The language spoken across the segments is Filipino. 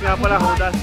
nga pala, Hodas.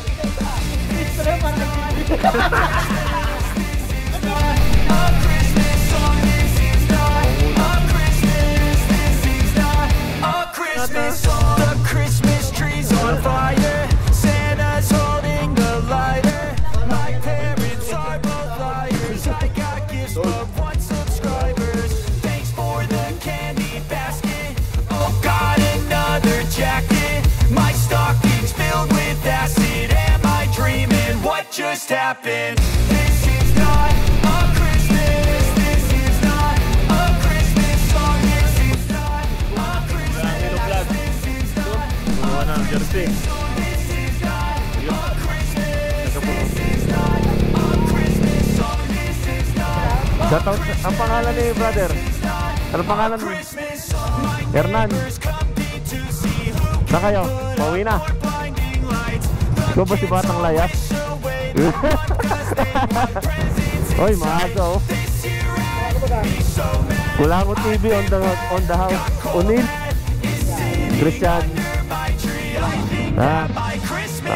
The Christmas tree's on fire. Santa's holding the lighter. My parents are both liars. I got gifts but one subscribers. Thanks for the candy basket. Oh, got another jacket. My stocking's filled with acid. Am I dreaming? What just happened? This is not a Christmas. This is not a Christmas song. This is not a Christmas. This is not Buwan ng jersey. Shoutout, ang pangalan ni brother. Ano pangalan mo? Hernan. Na kayo? Pauwi na. Ikaw ba si Batang Layas? Oy, maaga oh. Kulango TV on the house. Unil Christian.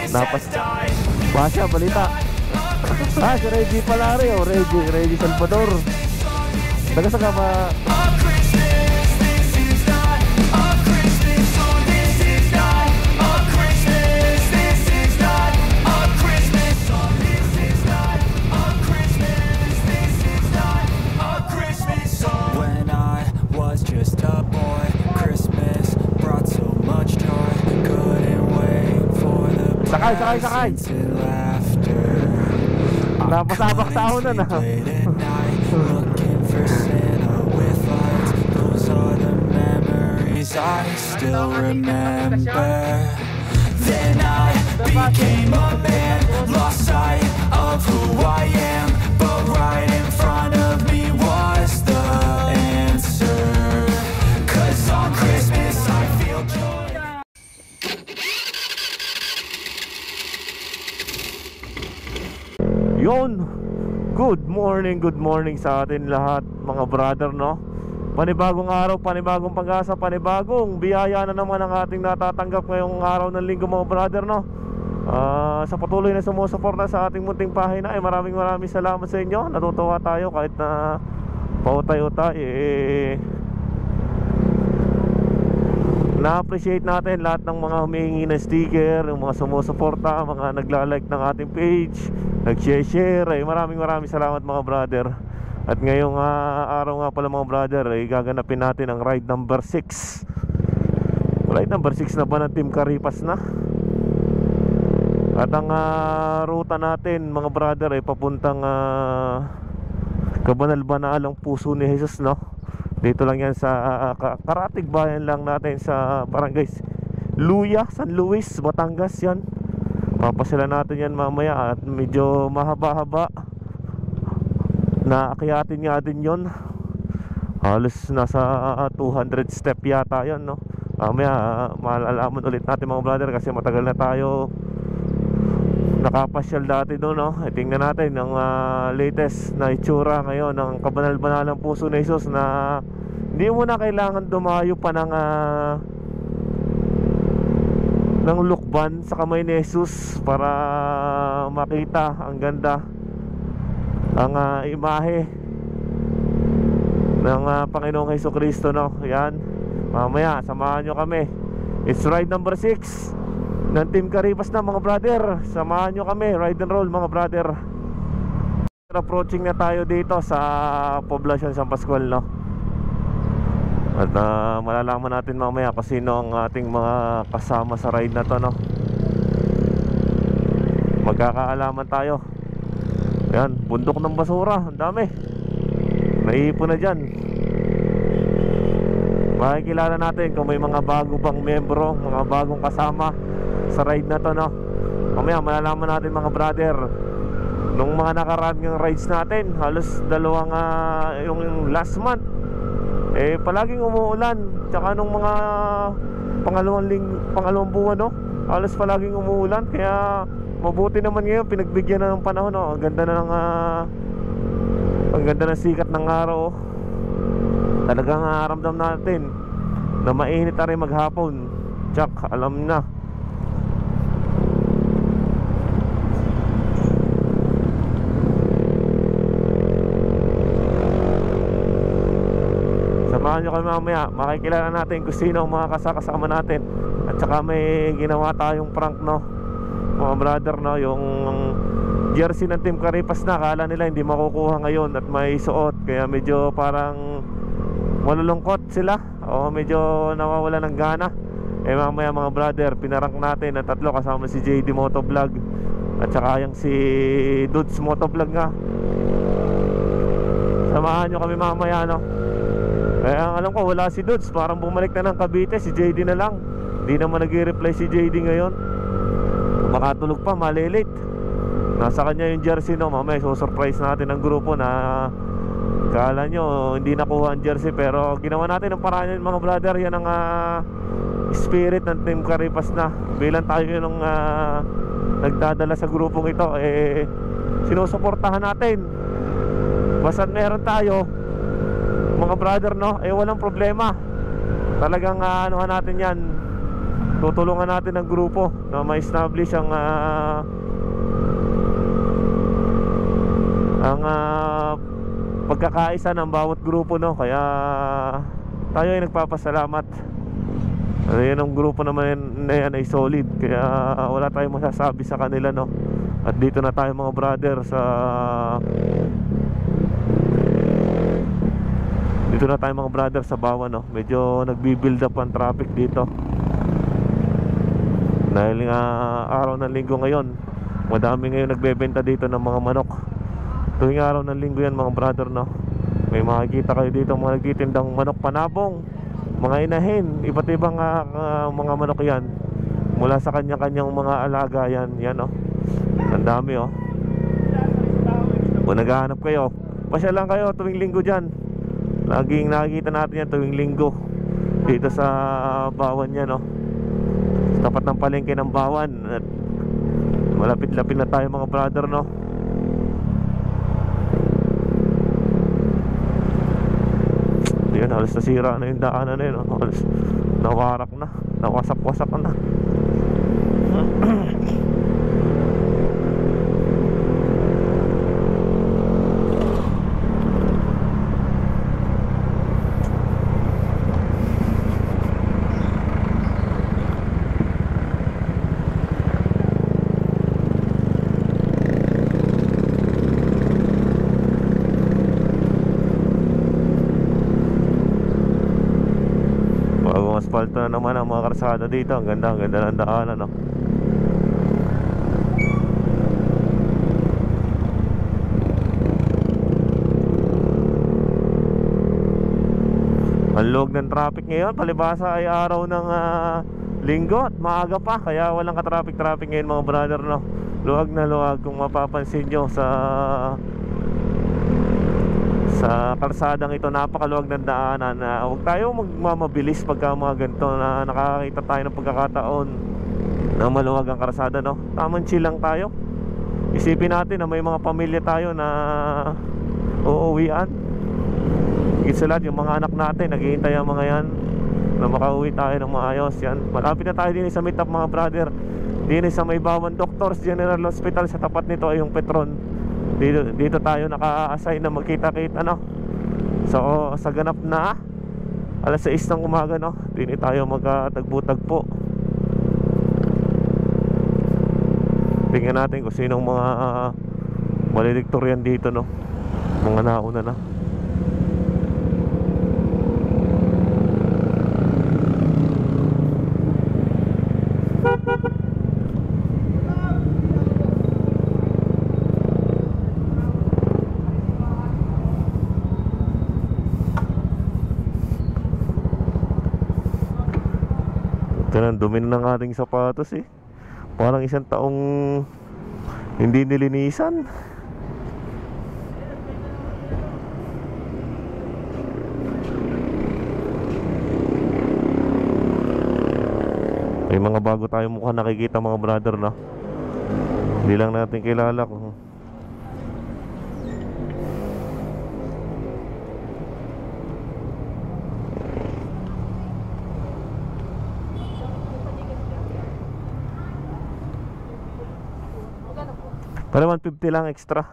Napas Basya, balita. Si Reggie Palari o Reggie Salvador. Taga sa ba? Sakay. Napasabak sa unan na. I still remember. Then I became a man, lost sight of who I am, but right in front of me was the answer. 'Cause on Christmas I feel joy. Yon, good morning sa atin lahat mga brother, no? Panibagong araw, panibagong pag-asa, panibagong biyaya na naman ang ating natatanggap ngayong araw ng linggo mga brother, no? Sa patuloy na sumusuporta sa ating munting pahina ay maraming salamat sa inyo. Natutuwa tayo kahit na pautay-utay na-appreciate natin lahat ng mga humihingi ng sticker, yung mga sumusuporta, mga nagla-like ng ating page, nag-share. Maraming salamat mga brother. At ngayong araw nga pala mga brother ay gaganapin natin ang ride number 6. Ride number 6 na ba ng Team Caripas na? At ang ruta natin mga brother ay papuntang Kabanal-Banal ang Puso ni Jesus, no? Dito lang yan sa karatig bayan lang natin sa Barangay Luya, San Luis, Batangas yan. Papasila natin yan mamaya at medyo mahaba-haba. Naakyatin nga din yun. Halos nasa 200 step yata yun, no? Mamaya malalaman ulit natin mga brother kasi matagal na tayo nakapasyal dati doon, no? Tingnan natin ang latest na itsura ngayon ng Kabanal-Banalang Puso ni Jesus na hindi mo na kailangan dumayo pa ng lukban sa kamay ni Jesus para makita ang ganda, ang imahe ng Panginoong Jesucristo, no? Yan, mamaya samahan nyo kami. It's ride number 6 ng Team Caripas na mga brother. Samahan nyo kami, ride and roll mga brother. Approaching na tayo dito sa Poblacion San Pascual, no? At malalaman natin mamaya kung sino ang ating mga kasama sa ride na to, no? Magkakaalaman tayo. Ayan, bundok ng basura, ang dami. Naiipon na dyan. Makikilala natin kung may mga bago bang membro, mga bagong kasama sa ride na to, no? Mamaya malalaman natin mga brother. Nung mga nakaraang rides natin, halos dalawang yung last month palaging umuulan. Tsaka nung mga pangalawang buwan, no? Halos palaging umuulan. Kaya mabuti naman ngayon, pinagbigyan na ng panahon, no? Ang ganda ng sikat ng araw. Talagang ramdam natin na mainit na rin maghapon. Tsak, alam na. Samahan nyo kami mamaya. Makikilala natin kung sino ang mga kasama natin. At saka may ginawa tayong prank, no, mga brother, no. Yung jersey ng Team Caripas na akala nila hindi makukuha ngayon at may suot, kaya medyo parang malulungkot sila o medyo nawawala ng gana. Eh mamaya mga brother, pinarank natin na tatlo kasama si JD Motovlog at saka yung si Dudes Motovlog nga. Samahan nyo kami mamaya, no. Eh ang alam ko wala si Dudes, parang bumalik na ng Cavite, si JD na lang. Hindi naman nag-reply si JD ngayon. Makatulog pa, malilate. Nasa kanya yung jersey, no. Mamaya so-surprise natin ang grupo na kala nyo hindi nakuha ang jersey, pero ginawa natin ang paraan yun mga brother. Yan ang spirit ng Team Caripas na. Bilang tayo yung nagdadala sa grupong ito, eh sinusuportahan natin. Basta meron tayo mga brother, no, eh walang problema. Talagang anuhan natin yan, tutulungan natin ang grupo na ma-establish ang pagkakaisa ng bawat grupo, no. Kaya tayo ay nagpapasalamat. Yan ang grupo naman na yan ay solid, kaya wala tayong masasabi sa kanila, no. At dito na tayo mga brother sa Bawan, no. Medyo nagbi-build up ang traffic dito dahil nga araw ng linggo ngayon. Madami ngayon nagbebenta dito ng mga manok. Tuwing araw ng linggo yan mga brother, no. May makikita kayo dito mga nagtitindang manok panabong, mga inahin, iba't ibang mga manok yan, mula sa kanya-kanyang mga alaga yan, no. Ang dami, oh. Kung naghahanap kayo, pasya lang kayo tuwing linggo dyan. Laging nakikita natin yan tuwing linggo dito sa Bawan yan, no. Tapat ng palengke ng Bawan. At malapit-lapit na tayo mga brother, no. Yan, halos nasira na yung daanan na yun, no? Halos nawarak na, nawasak-wasak na. Asfalto na naman ang mga karsada dito. Ang ganda ng daanan, no. Ang log ng traffic ngayon, palibasa ay araw ng linggo at maaga pa, kaya walang ka-traffic ngayon mga brother, no. Luwag na luwag kung mapapansin nyo sa kalsadang ito. Napakaluwag ng daanan. Huwag tayo magmamabilis pagka mga ganito na nakakita tayo ng pagkakataon na maluwag ang kalsada, no. Tamang chill lang tayo. Isipin natin na may mga pamilya tayo na uuwian. Higit sa lahat yung mga anak natin, naghihintay ang mga yan na makauwi tayo ng maayos. Yan, malapit na tayo din sa meet up mga brother. Din sa may Bawan Doctors General Hospital. Sa tapat nito ay yung Petron. Dito tayo naka-assign na magkita-kita, no. So sa ganap na alas 6 ng umaga, no, dito tayo magtagpo-tagpo. Tingnan natin kung sinong mga malidiktoryan dito, no. Mga nauna na. Ang dumi ng ating sapatos, eh. Parang isang taong hindi nilinisan. May mga bago tayo mukhang nakikita mga brother, no. Hindi lang natin kilala kung para 150 lang extra.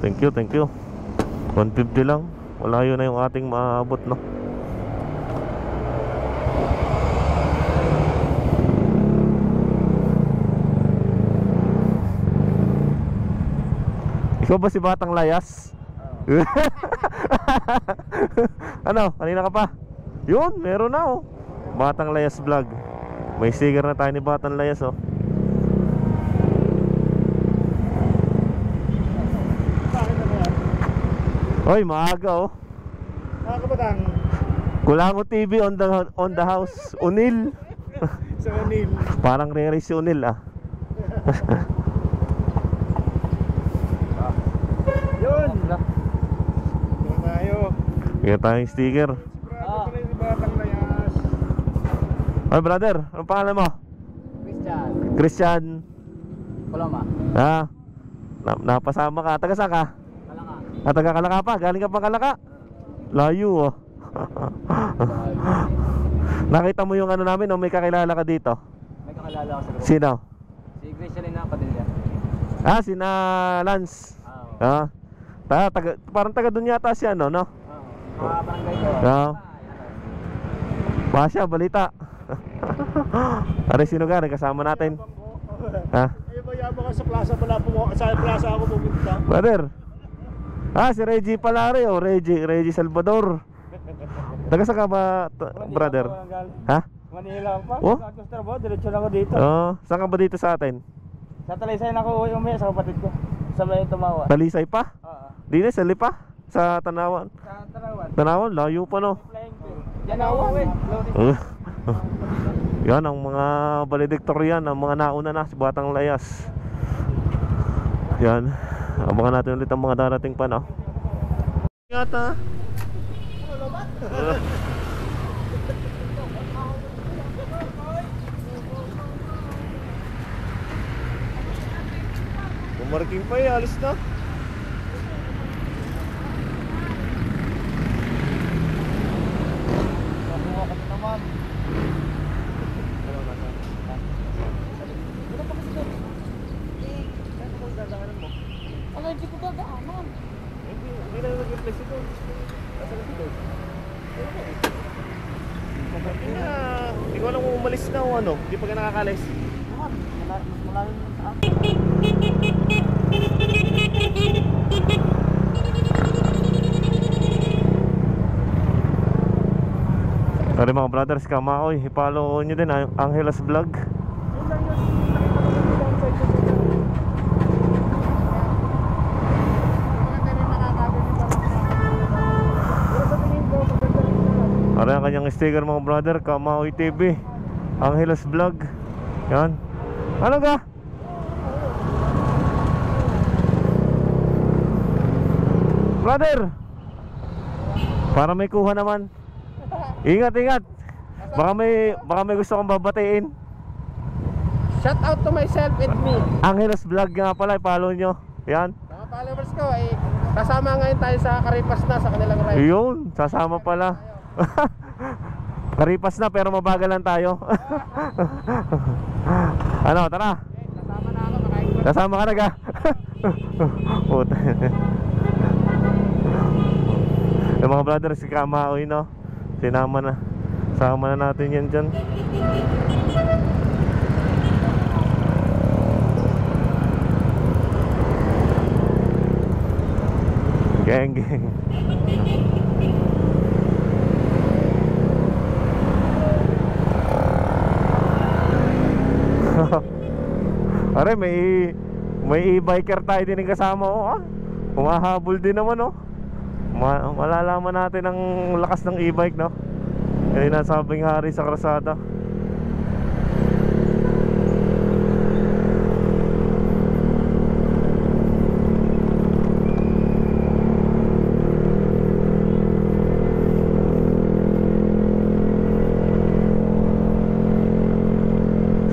Thank you, thank you. 150 lang. Wala yun na yung ating maabot, no? Ikaw ba si Batang Layas? Ano? Kanina ka pa? Yun, meron na oh. Batang Layas vlog. May sticker na tayo ni Batang Layas oh. Oy, maaga oh. Nakakabatang Kulango TV on the house. Unil. sa Manil. Parang re-race si Unil ah. Yun! Doon tayo. Kaya tayong sticker. Sigurado pala yung Batang Layas. Oy brother, anong pangalan mo? Christian. Christian. Koloma. Ah, napasama ka. Taga saan ka? Kalanga. Taga Kalaka pa. Galing ka pa Kalaka. Layo oh. Nakita mo yung ano namin o may kakilala ka dito? May kakilala ako sa grupo. Sino? Si Gracelina Padilla. Ah, sina Lance. Ah. Parang taga dun yata siya no? Oo. Mga barangay ko. Ah. Basya, balita. Are sino ka? Kasama natin. Ha? Ay, mayabang ka sa plaza pala po. Sa plaza ako pumunta. Brother. Ah, si Reggie Palare o Reggie Salvador. Taga saan ka ba, brother? Ha? Manila pa. Oh? Sa Costa Rica, diretso lang ako dito. Oh, saan ka ba dito sa atin? Sa Talisay na ako umuwi sa kapatid ko. Sa may Tumawa. Talisay pa? Oo. Di na, sa Lipa? Sa Tanawan? Sa Tanawan. Tanawan, layo pa no? Flying field. Yan ako eh. Yan ang mga valedictorian, ang mga nauna na si Batang Layas. Yan. Abangan natin ulit ang mga darating pa no. Yata. Bumarking pa alis na. Naman. Ano, hindi ko dadaanan. Hindi na nag-replace ito. Nasa na ito? Hindi ko alam kung umalis na o ano. Hindi pa ka nakakalis. Mas malalim yung sa akin. Sorry mga brothers, kamaoy. I-follow nyo din ang Angelas Vlog. Ano ang kanyang sticker mga brother, Kamaoy TV, Angelas Vlog. Yan. Ano ka? Brother, para may kuha naman. Ingat, ingat. Baka may gusto kong babatiin. Shout out to myself and me. Angelas Vlog nga pala, i-follow nyo. Yan. Mga followers ko eh. Kasama ngayon tayo sa Karipas na sa kanilang ride. Yun, sasama pala. Karipas na pero mabagal lang tayo. Ano, tara. Kasama na ako, makain. Kasama ka na ka. Puta. Yung mga brother, si Kamaoy no, sinama na. Sama na natin yan dyan. Geng geng. Are, may e-biker tayo din yung kasama ko ah. Humahabol din naman oh. Malalaman natin ang lakas ng e-bike no. Yan yung nasabing hari sa krasada.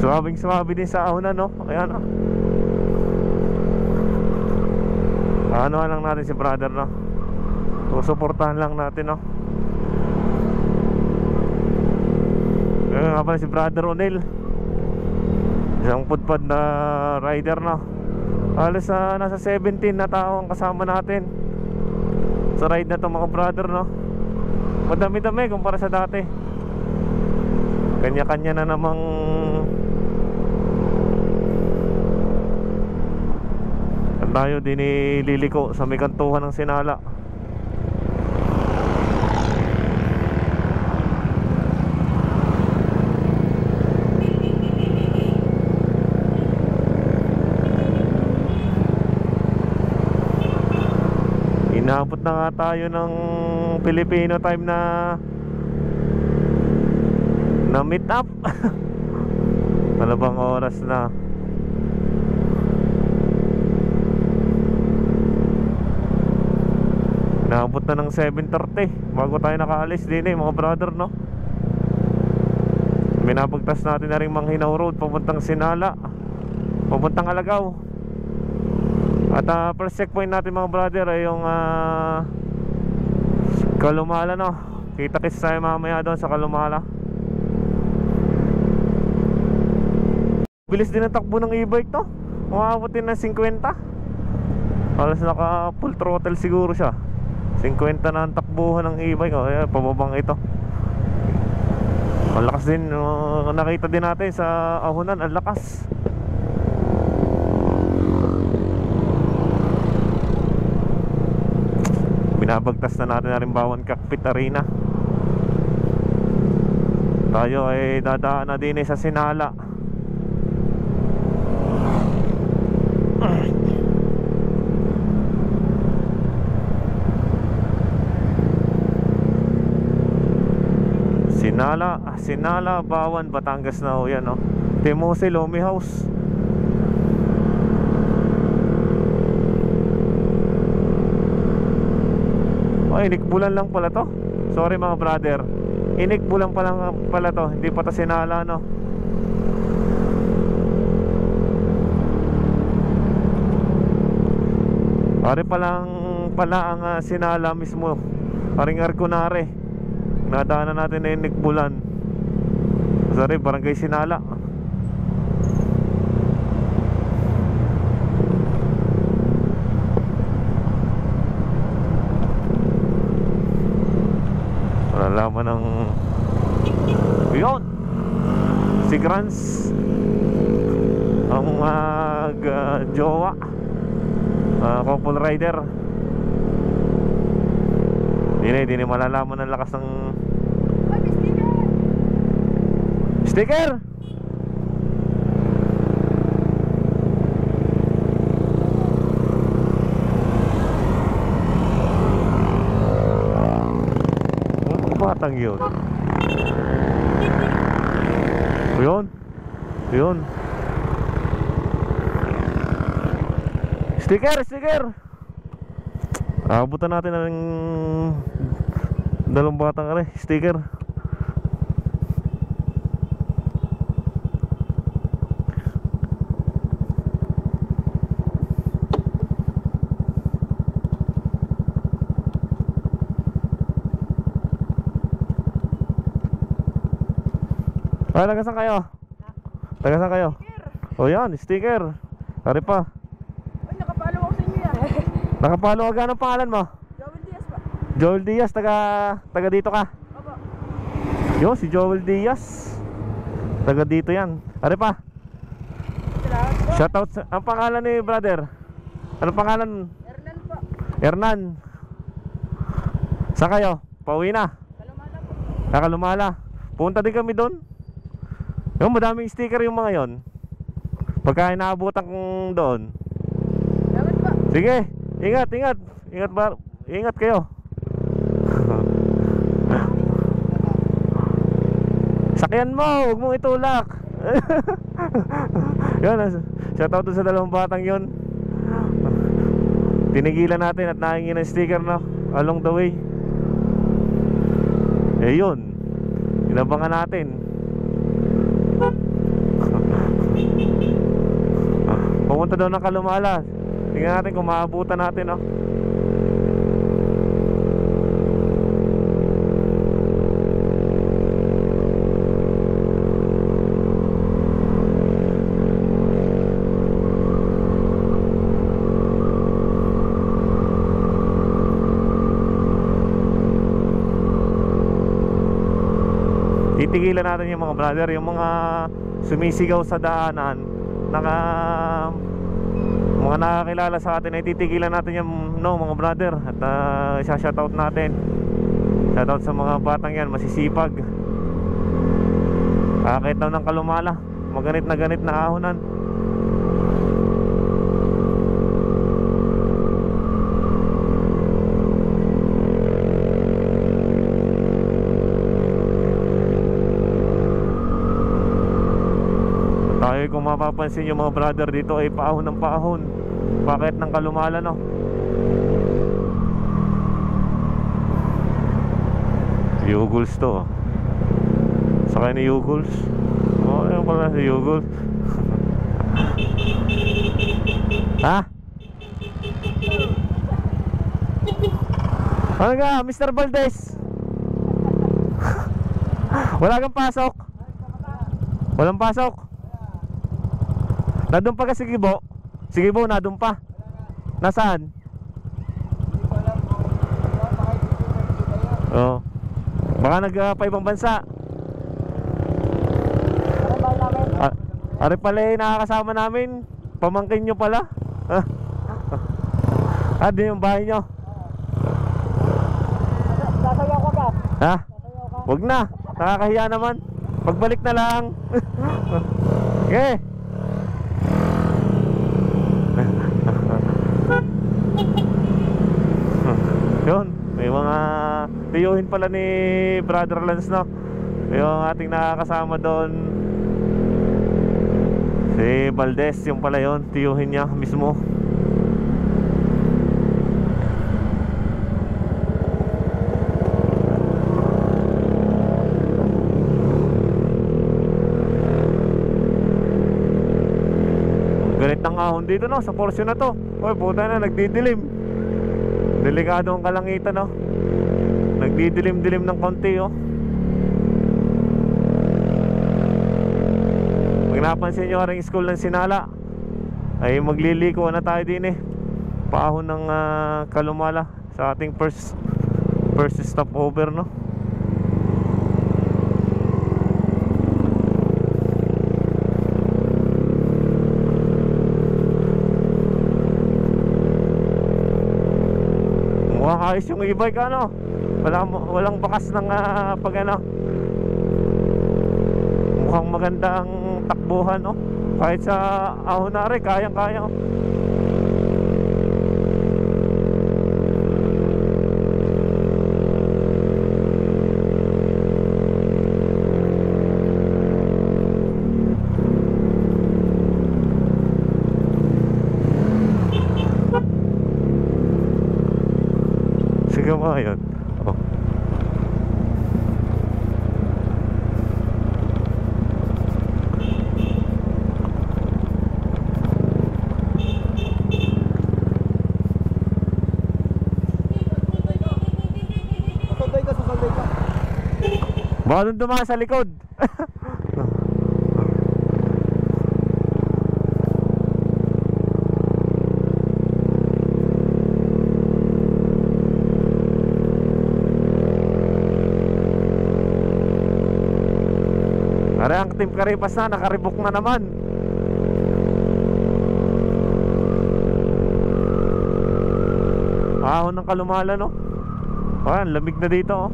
Suwabing-suwabi din sa ahon no. Ayan no. Ano lang natin si brother no. Susuportahan lang natin no. Ayan nga pala si brother Onel, isang pudpad na rider no. Halos nasa 17 na tao ang kasama natin sa ride na to mga brother, no? Madami-dami kumpara sa dati. Kanya-kanya na namang tayo din ililiko sa may kantuhan ng Sinala. Inabot na nga tayo ng Filipino time na meet up. Ano bang oras na? Naabot na ng 7:30 bago tayo nakaalis din mga brother, no? Binabagtas natin na rin Manghinaw Road papuntang Sinala, papuntang Alagaw. At first checkpoint natin mga brother ay yung Kalumala, no? Kita-kits tayo mamaya doon sa Kalumala. Bilis din ang takbo ng e-bike to. Umabot din ng 50. Halos naka full throttle siguro siya. 50 na ang takbuhan ng e-bike. Pababang ito. Ang lakas din. Nakita din natin sa ahunan. Ang lakas. Binabagtas na natin na rin Bawan Cockpit Arena. Tayo ay dadaan na din sa Sinala. Sinala, Bawan, Batangas na ho yan, no? Timose, Lomi House. Inikbulan lang pala to. Sorry mga brother, inikbulan pa lang pala to. Hindi pa to Sinala, no? Pare pa lang pala ang Sinala mismo. Paring Arconare. Nadaanan natin na yung Nikbulan. Sorry, Barangay Sinala. Malalaman ng yun si Grants ang jowa, couple rider. Hindi malalaman ang lakas ng sticker. Ang batang yun. Yun. Sticker. Abutan natin ng dalawang batang sticker. Tagasan kayo? O yan, sticker. Ari pa. Uy, nakapalo ako sa inyo yan. Nakapalo ka, anong pangalan mo? Joel Diaz pa. Joel Diaz, taga dito ka? Opo. Yo, si Joel Diaz, taga dito yan. Ari pa. Salamat po. Shoutout ang pangalan ni brother. Anong pangalan? Hernan po. Hernan. Saan kayo? Pauwi na? Kalumala po. Kalumala. Punta din kami doon. Yung madaming sticker yung mga yon. Pagka inaabutan kong doon. Salamat po. Sige, ingat. Ingat kayo. Sakyan mo, huwag mong itulak. Yun, shoutout sa dalawang batang yun. Tinigilan natin at nahingi ng sticker, no, along the way. Yun, inabangan natin. Pumunta daw ng Kalumala. Tingnan natin kung maabutan natin, no. titigilan natin yung mga brother, yung mga sumisigaw sa daanan, mga nakakilala sa atin, ay titigilan natin yung mga brother. At isa-shoutout natin. Shoutout sa mga batang yan, masisipag. Kahit daw ng kalumala, maganit na ahonan. Tayo, kung mapapansin yung mga brother dito ay paahon ng paahon. Bakit ng kalumala, no? Yuguls to. Sakay ni Yuguls. Oh, ayun pala si Yuguls. Ha? Ano ka, Mr. Valdez? Wala kang pasok? Walang pasok? Nadun pa ka si Gibo? Si Gibo, nadun pa? Nasaan? Oh. Baka nagpa-ibang bansa. Ari pala nakakasama namin. Pamangkin nyo pala. Di yung bahay nyo. Sasayaw ko ka. Ha? Huwag na, nakakahiya naman. Pagbalik na lang. Okay. Yun, may mga tiyuhin pala ni Brother Lance, no? Yung ating nakakasama doon, si Valdez, yung pala yun, tiyuhin niya mismo. Ganit ng ahon dito, no, sa portion na to. Oy, puta na, nagdidilim. Delikado ang kalangitan, no. Nagdidilim-dilim ng konti, oh. Pag napansin nyo rin school ng Sinala, ay magliliko na tayo din eh. Paahon ng kalumala sa ating first stopover, no. Mukhang ayos yung e-bike, ano. Walang bakas ng pag ano. Mukhang magandang takbuhan, no. Kahit sa ahon na rin, kayang-kaya. Sige mo yun. Oh. Sasabay ka. Baka doon dumaan sa likod. Are, ang Team Karipas na, nakaribok na naman. Ahon ng kalumala, no. Ayan, lamig na dito, oh.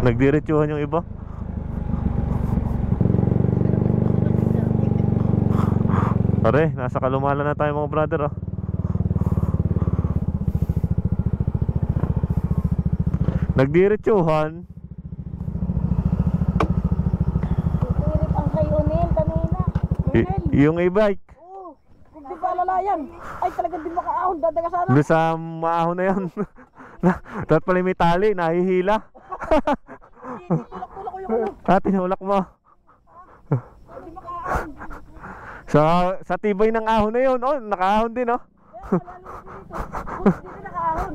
Nagdiretsuhan yung iba. Pare, nasa kalumala na tayo mga brother, oh. Nagdiretsuhan. Tirit ang kayunin kanina. Yung e-bike. Oo. Kung di pa alalayan. Ay talagang di makaahon. Dadaga sana. Doon sa maahon na yun. Dapat pala may tali, nahihila. Tulak-tulak ko yung ulo. Tinulak mo. Di makaahon. Sa tibay ng ahon na yun, oh, nakaahon din, oh. Kaya malalo dito. Kung di nakaahon.